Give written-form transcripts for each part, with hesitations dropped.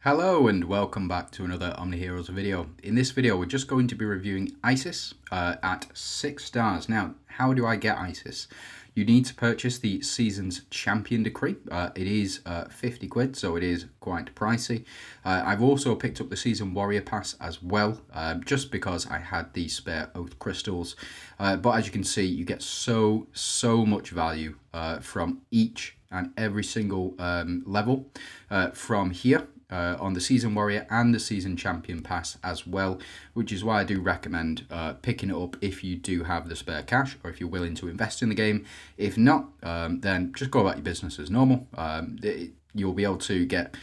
Hello and welcome back to another OMNIHEROES video. In this video we're just going to be reviewing Isis at 6 stars. Now, how do I get Isis? You need to purchase the Season's Champion Decree. It is 50 quid, so it is quite pricey. I've also picked up the Season Warrior Pass as well, just because I had the spare Oath Crystals. But as you can see, you get so much value from each and every single level from here. On the Season Warrior and the Season Champion Pass as well, which is why I do recommend picking it up if you do have the spare cash or if you're willing to invest in the game. If not, then just go about your business as normal. You'll be able to get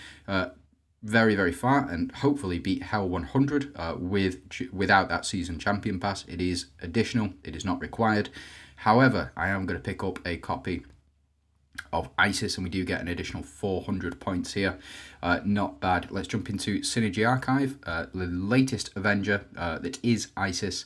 very far and hopefully beat Hell 100 without that Season Champion Pass. It is additional, it is not required. However, I am going to pick up a copy of Isis, and we do get an additional 400 points here. Not bad. Let's jump into Synergy Archive, the latest Avenger that is Isis.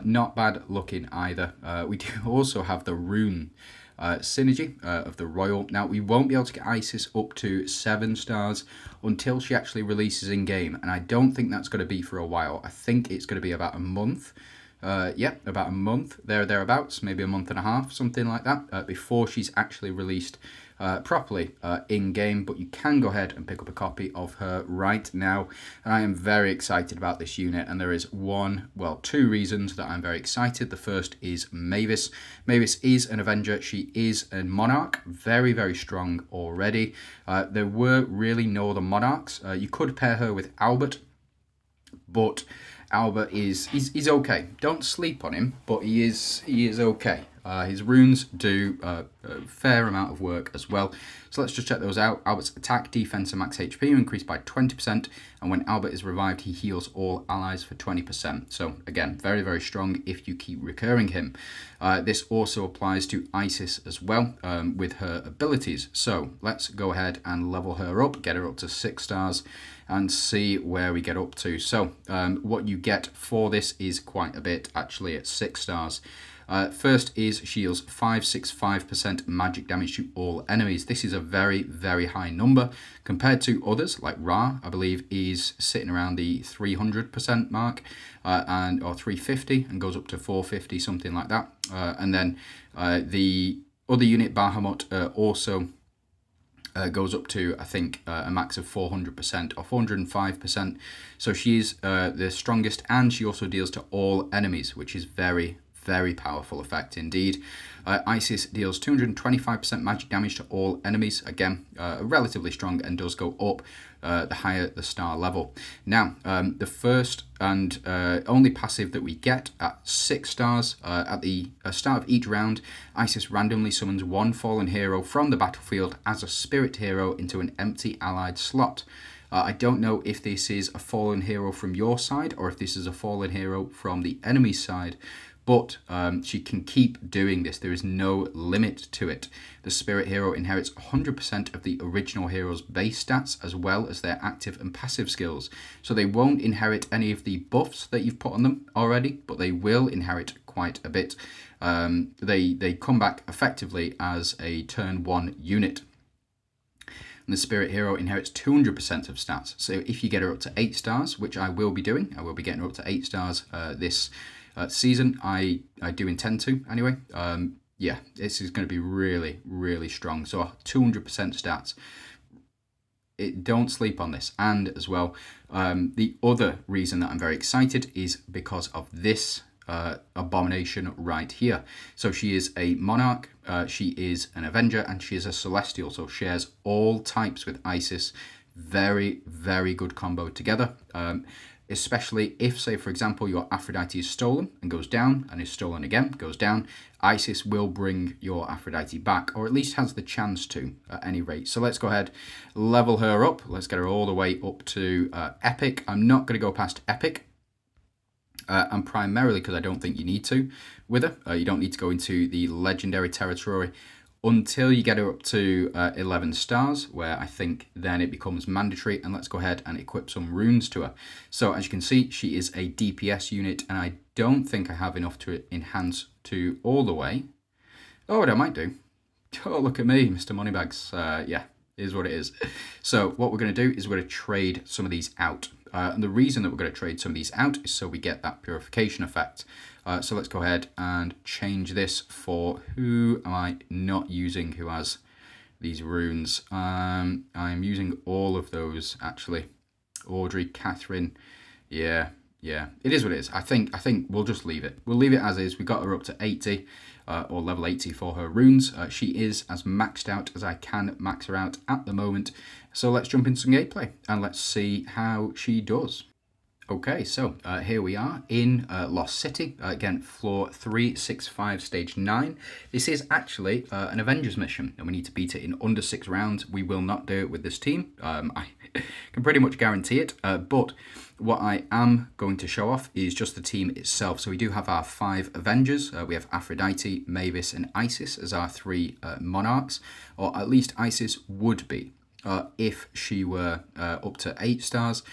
Not bad looking either. We do also have the rune synergy of the Royal. Now, we won't be able to get Isis up to 7 stars until she actually releases in game, and I don't think that's going to be for a while. I think it's going to be about a month. About a month, thereabouts, maybe a month and a half, something like that, before she's actually released properly in-game. But you can go ahead and pick up a copy of her right now. And I am very excited about this unit, and there is two reasons that I'm very excited. The first is Mavis. Mavis is an Avenger. She is a Monarch, very strong already. There were really no other Monarchs. You could pair her with Albert, but Albert he's okay. Don't sleep on him, but he is okay. His runes do a fair amount of work as well. So let's just check those out. Albert's attack, defense, and max HP are increased by 20%, and when Albert is revived, he heals all allies for 20%. So again, very strong if you keep recurring him. This also applies to Isis as well with her abilities. So let's go ahead and level her up, get her up to 6 stars, and see where we get up to. So what you get for this is quite a bit actually at 6 stars. First is she deals 565% magic damage to all enemies. This is a very high number compared to others like Ra. I believe is sitting around the 300% mark or 350 and goes up to 450, something like that. And then the other unit, Bahamut, also goes up to, I think, a max of 400% or 405%. So she is the strongest, and she also deals to all enemies, which is very powerful effect indeed. Isis deals 225% magic damage to all enemies. Again, relatively strong, and does go up the higher the star level. Now, the first and only passive that we get at 6 stars, at the start of each round, Isis randomly summons one fallen hero from the battlefield as a spirit hero into an empty allied slot. I don't know if this is a fallen hero from your side or if this is a fallen hero from the enemy side, but she can keep doing this. There is no limit to it. The spirit hero inherits 100% of the original hero's base stats as well as their active and passive skills. So they won't inherit any of the buffs that you've put on them already, but they will inherit quite a bit. They come back effectively as a turn 1 unit. And the spirit hero inherits 200% of stats. So if you get her up to 8 stars, which I will be doing, I will be getting her up to 8 stars this season. I do intend to anyway. Yeah, this is going to be really strong. So 200% stats. Don't sleep on this. And as well, the other reason that I'm very excited is because of this abomination right here. So she is a Monarch, she is an Avenger, and she is a Celestial, so shares all types with Isis. Very good combo together. Especially if, say, for example, your Aphrodite is stolen and goes down, and is stolen again, goes down, Isis will bring your Aphrodite back, or at least has the chance to at any rate. So let's go ahead, level her up. Let's get her all the way up to Epic. I'm not going to go past Epic. And primarily because I don't think you need to with her. You don't need to go into the legendary territory until you get her up to 11 stars, where I think then it becomes mandatory. And let's go ahead and equip some runes to her. So as you can see, she is a DPS unit, and I don't think I have enough to enhance to all the way. Oh, what I might do. Oh, look at me, Mr. Moneybags. Yeah, Is what it is. So what we're going to do is we're going to trade some of these out. And the reason that we're going to trade some of these out is so we get that purification effect. So let's go ahead and change this for who am I not using who has these runes. I'm using all of those actually. Audrey, Catherine, yeah, it is what it is. I think we'll just leave it. We'll leave it as is. We got her up to 80 or level 80 for her runes. She is as maxed out as I can max her out at the moment. So let's jump into some gameplay and let's see how she does. Okay, so here we are in Lost City, again, floor 365, stage 9. This is actually an Avengers mission, and we need to beat it in under 6 rounds. We will not do it with this team. I can pretty much guarantee it, but what I am going to show off is just the team itself. So we do have our 5 Avengers. We have Aphrodite, Mavis, and Isis as our 3 monarchs, or at least Isis would be if she were up to 8 stars.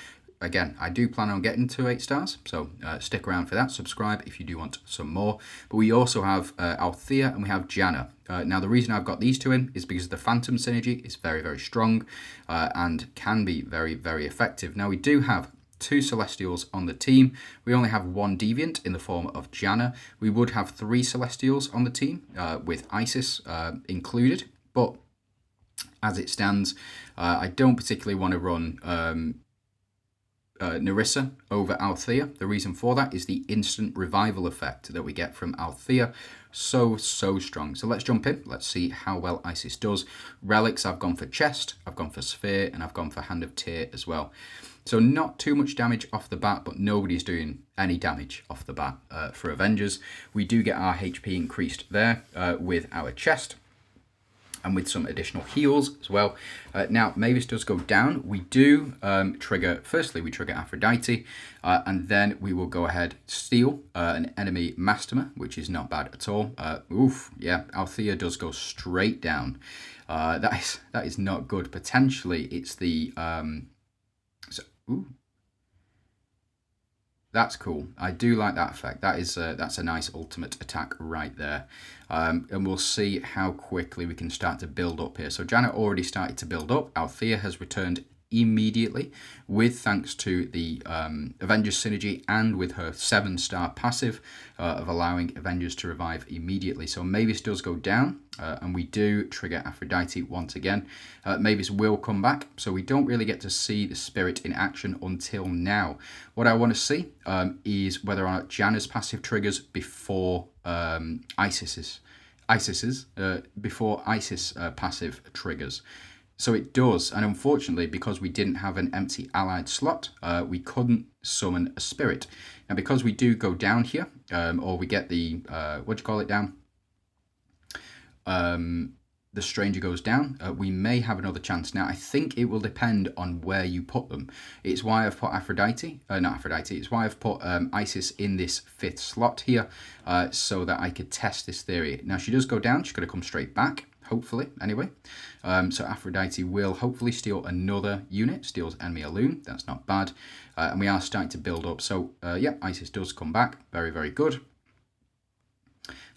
Again, I do plan on getting to 8 stars, so stick around for that. Subscribe if you do want some more. But we also have Althea and we have Janna. Now, the reason I've got these 2 in is because the Phantom synergy is very, very strong and can be very, very effective. Now, we do have 2 Celestials on the team. We only have 1 Deviant in the form of Janna. We would have 3 Celestials on the team with Isis included. But as it stands, I don't particularly want to run Nerissa over Althea. The reason for that is the instant revival effect that we get from Althea. So strong. So let's jump in. Let's see how well Isis does. Relics, I've gone for chest, I've gone for sphere, and I've gone for hand of Tyr as well. So not too much damage off the bat, but nobody's doing any damage off the bat for Avengers. We do get our HP increased there with our chest, and with some additional heals as well. Now, Mavis does go down. We do firstly, we trigger Aphrodite, and then we will go ahead, steal an enemy Masterma, which is not bad at all. Yeah, Althea does go straight down. That is not good. Potentially, it's the... That's cool. I do like that effect. That's a nice ultimate attack right there. And we'll see how quickly we can start to build up here. So Janna already started to build up. Althea has returned immediately with thanks to the Avengers synergy and with her 7-star passive of allowing Avengers to revive immediately. So Mavis does go down and we do trigger Aphrodite once again. Mavis will come back, so we don't really get to see the spirit in action until now. What I want to see is whether or not Janna's passive triggers before Isis's passive triggers. So it does, and unfortunately, because we didn't have an empty allied slot, we couldn't summon a spirit. Now, because we do go down here, or we get the, what do you call it down? The stranger goes down, we may have another chance. Now, I think it will depend on where you put them. It's why I've put it's why I've put Isis in this 5th slot here, so that I could test this theory. Now, she does go down, she's going to come straight back. Hopefully, anyway. So Aphrodite will hopefully steal another unit, steals enemy a loon. That's not bad. And we are starting to build up. So, yeah, Isis does come back. Very, very good.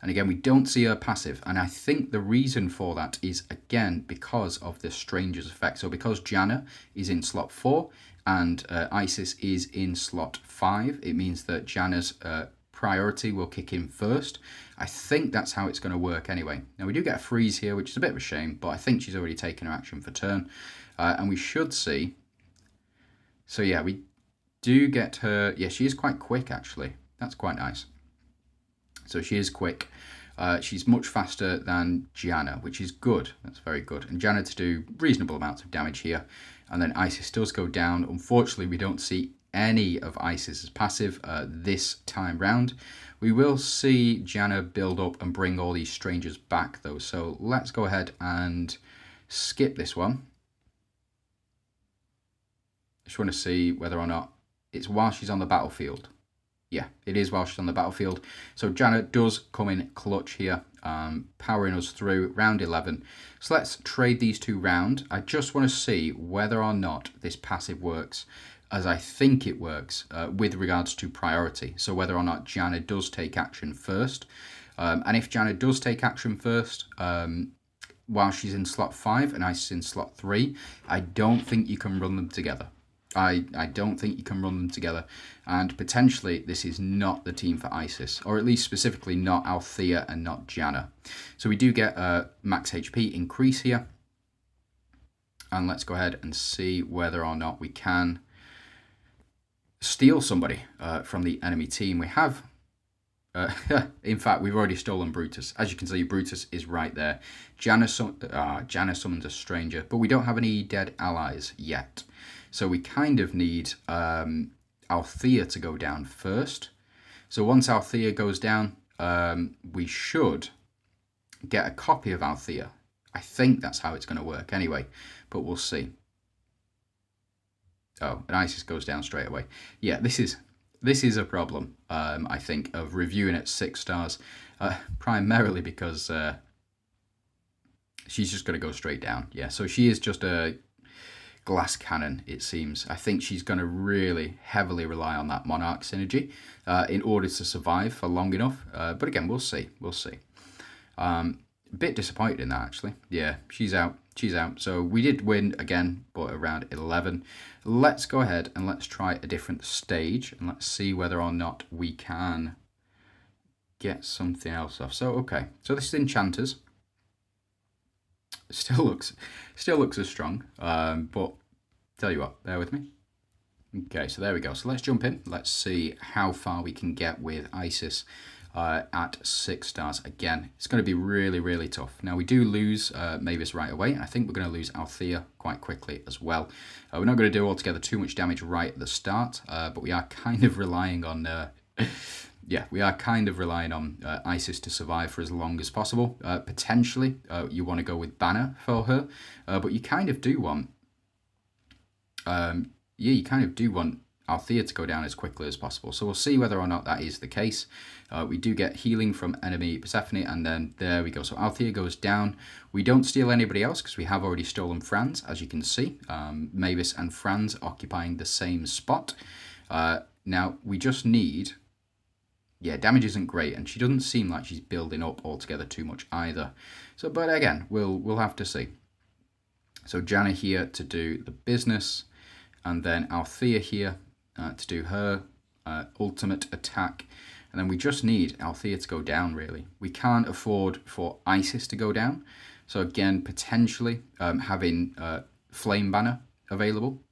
And again, we don't see her passive. And I think the reason for that is, again, because of the Stranger's effect. So because Janna is in slot 4 and Isis is in slot 5, it means that Janna's priority will kick in first. I think that's how it's going to work anyway. Now, we do get a freeze here, which is a bit of a shame, but I think she's already taken her action for turn. And we should see... So, yeah, we do get her... Yeah, she is quite quick, actually. That's quite nice. So she is quick. She's much faster than Janna, which is good. That's very good. And Janna to do reasonable amounts of damage here. And then Isis does go down. Unfortunately, we don't see any of Isis's passive this time round. We will see Janna build up and bring all these strangers back, though. So let's go ahead and skip this one. Just want to see whether or not it's while she's on the battlefield. Yeah, it is while she's on the battlefield. So Janna does come in clutch here, powering us through round 11. So let's trade these 2 round. I just want to see whether or not this passive works as I think it works with regards to priority. So whether or not Janna does take action first. And if Janna does take action first, while she's in slot 5 and Isis in slot 3, I don't think you can run them together. I don't think you can run them together, and potentially this is not the team for Isis, or at least specifically not Althea and not Janna. So we do get a max HP increase here, and let's go ahead and see whether or not we can steal somebody from the enemy team. We have, in fact, we've already stolen Brutus. As you can see, Brutus is right there. Janna summons a stranger, but we don't have any dead allies yet. So we kind of need Althea to go down first. So once Althea goes down, we should get a copy of Althea. I think that's how it's going to work anyway, but we'll see. Oh, and Isis goes down straight away. Yeah, this is a problem, I think, of reviewing at 6 stars, primarily because she's just going to go straight down. Yeah, so she is just a glass cannon, it seems. I think she's going to really heavily rely on that Monarch synergy in order to survive for long enough. But again, we'll see. We'll see. A bit disappointed in that, actually. Yeah, she's out. She's out. So we did win again, but around 11. Let's go ahead and let's try a different stage, and let's see whether or not we can get something else off. So, okay. So this is Enchanters. Still looks as strong, but tell you what, bear with me. Okay, so there we go. So let's jump in. Let's see how far we can get with Isis at 6 stars. Again, it's going to be really, really tough. Now, we do lose Mavis right away, and I think we're going to lose Althea quite quickly as well. We're not going to do altogether too much damage right at the start, but we are kind of relying on... yeah, we are kind of relying on Isis to survive for as long as possible. Potentially, you want to go with Banner for her, but you kind of do want... you kind of do want Althea to go down as quickly as possible. So we'll see whether or not that is the case. We do get healing from enemy Persephone, and then there we go. So Althea goes down. We don't steal anybody else because we have already stolen Franz, as you can see. Mavis and Franz occupying the same spot. Now, we just need... Yeah, damage isn't great, and she doesn't seem like she's building up altogether too much either. So, but again, we'll have to see. So Janna here to do the business, and then Althea here to do her ultimate attack. And then we just need Althea to go down, really. We can't afford for Isis to go down. So again, potentially having Flame Banner available.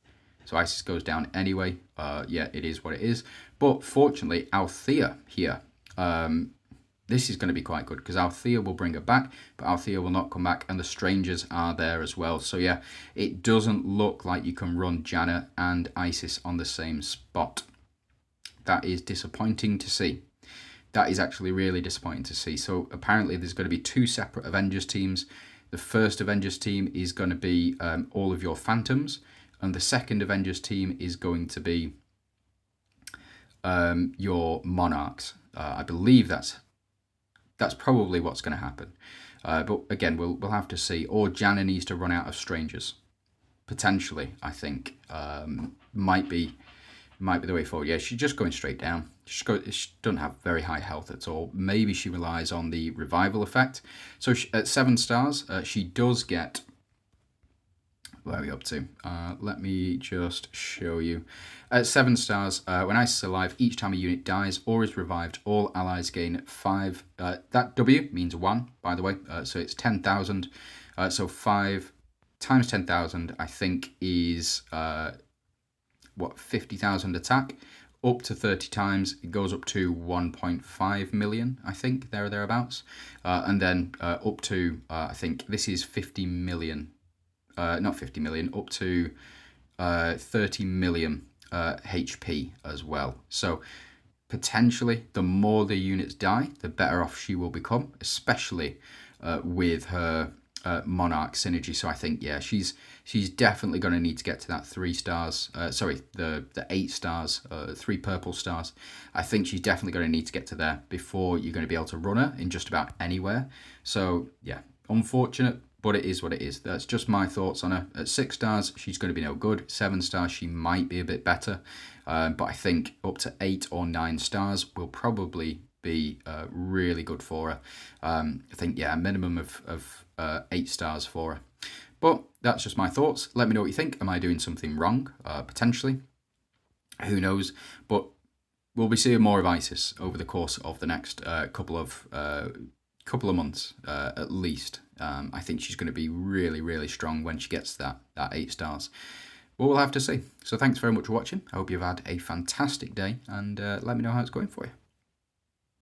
So Isis goes down anyway. Yeah, it is what it is. But fortunately, Althea here, this is going to be quite good because Althea will bring her back, but Althea will not come back, and the strangers are there as well. So yeah, it doesn't look like you can run Janna and Isis on the same spot. That is disappointing to see. That is actually really disappointing to see. So apparently there's going to be 2 separate Avengers teams. The first Avengers team is going to be all of your Phantoms, and the second Avengers team is going to be your Monarchs. I believe that's probably what's going to happen. But again, we'll have to see. Or Janna needs to run out of strangers. Potentially, I think. Might be the way forward. Yeah, she's just going straight down. She doesn't have very high health at all. Maybe she relies on the revival effect. So at 7 stars, she does get... Where are we up to? Let me just show you. At 7 stars, when Isis is alive, each time a unit dies or is revived, all allies gain 5. That W means 1, by the way. So it's 10,000. So 5 times 10,000, I think, is 50,000 attack. Up to 30 times, it goes up to 1.5 million, I think, there or thereabouts. And then up to, I think, this is 50 million. Not 50 million, up to 30 million HP as well. So potentially, the more the units die, the better off she will become, especially with her Monarch synergy. So I think, yeah, she's definitely going to need to get to that 3 stars. Sorry, the 8 stars, 3 purple stars. I think she's definitely going to need to get to there before you're going to be able to run her in just about anywhere. So yeah, unfortunate. But it is what it is. That's just my thoughts on her. At 6 stars, she's going to be no good. 7 stars, she might be a bit better. But I think up to 8 or 9 stars will probably be really good for her. I think, yeah, a minimum of 8 stars for her. But that's just my thoughts. Let me know what you think. Am I doing something wrong? Potentially. Who knows? But we'll be seeing more of Isis over the course of the next couple of months, at least. I think she's going to be really, really strong when she gets that 8 stars. But we'll have to see. So thanks very much for watching. I hope you've had a fantastic day, and let me know how it's going for you.